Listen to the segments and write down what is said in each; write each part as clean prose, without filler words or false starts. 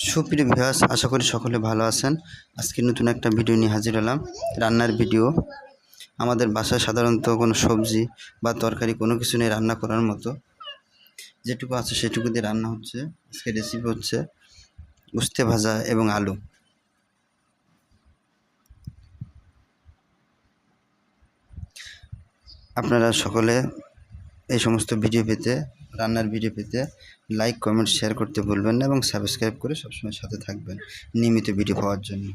সুপ্রিয় ভিউয়ার্স, আশা করি সকলে ভালো আছেন। আজকে নতুন একটা ভিডিও নিয়ে হাজির হলাম, রান্নার ভিডিও। আমাদের বাসায় সাধারণত কোনো সবজি বা তরকারি কোনো কিছু নেই রান্না করার মতো, যেটুকু আছে সেটুকু দিয়ে রান্না হচ্ছে। আজকে রেসিপি হচ্ছে উস্তে ভাজা এবং আলু। আপনারা সকলে এই সমস্ত ভিডিও পেতে, রান্নার ভিডিও পেতে লাইক, কমেন্ট, শেয়ার করতে ভুলবেন না এবং সাবস্ক্রাইব করে সবসময় সাথে থাকবেন নিয়মিত ভিডিও পাওয়ার জন্য।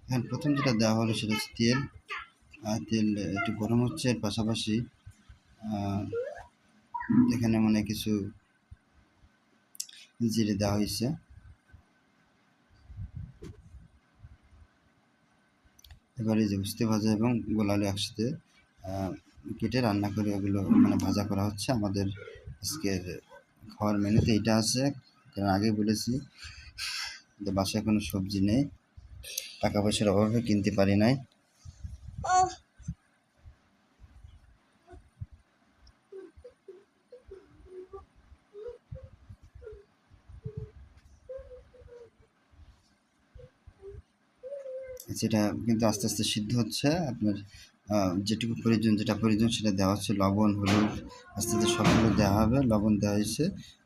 এখন প্রথম যেটা দেওয়া হলো সেটা হচ্ছে তেল। তেল একটু গরম হচ্ছে, এর পাশাপাশি এখানে কিছু জিরে দেওয়া হয়েছে। এবারে যে উস্তে ভাজা এবং গোলালু একসাথে কেটে রান্না করে ওগুলো ভাজা করা হচ্ছে। আমাদের আজকের খাওয়ার মেনুতে এটা আছে, কারণ আগে বলেছি যে বাসায় কোনো সবজি নেই, টাকা পয়সার অভাবে কিনতে পারি নাই। সেটা কিন্তু আস্তে আস্তে সিদ্ধ হচ্ছে। আপনার যেটুকু প্রয়োজন, যেটা প্রয়োজন সেটা দেওয়া হচ্ছে। লবণ, হলুদ আস্তে আস্তে সবগুলো দেওয়া হবে। লবণ দেওয়া হয়েছে,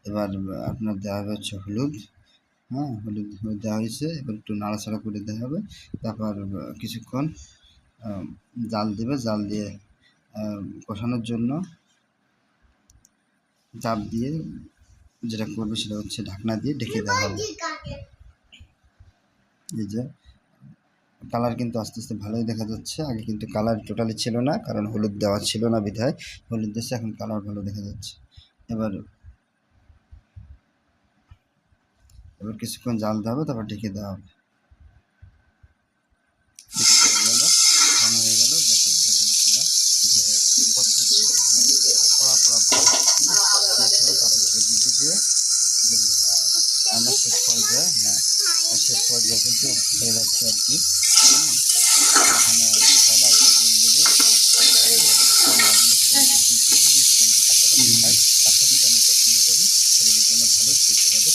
এবার আপনার দেওয়া হবে হচ্ছে হলুদ। হলুদ দেওয়া হয়েছে, এবার একটু নাড়াচাড়া করে দেওয়া হবে। তারপর কিছুক্ষণ জাল দেবে, জাল দিয়ে কষানোর জন্য চাপ দিয়ে যেটা করবে সেটা হচ্ছে ঢাকনা দিয়ে ঢেকে দেওয়া হবে। এই যে কালার কিন্তু আস্তে আস্তে ভালোই দেখা যাচ্ছে। আগে কিন্তু কালার টোটালি ছিল না, কারণ হলুদ দেওয়া ছিল না বিধায়। হলুদ দিয়েছে, এখন কালার ভালো দেখা যাচ্ছে। এবার কিছুক্ষণ জাল দেওয়া হবে, তারপর ঢেকে দেওয়া হবে। শেষ পর্যায়ে শেষ পর্যায়ে কিন্তু হয়ে যাচ্ছে আর কি। এখানে আমি পছন্দ করি, শরীরের জন্য ভালো, সুস্থ হবে।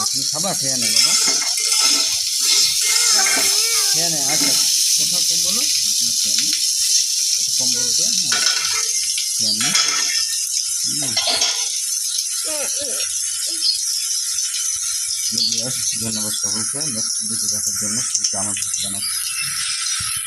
তুমি খাবা? খেয়ে নে বাবা, খেয়ে নে। আচ্ছা, কোথাও কম বলো, খেয়ে নে, একটু কম বলতে। খেয়ে নে। ধন্যবাদ সকলকে নেক্সট ভিডিও দেখার জন্য। আমাদের জানাচ্ছি।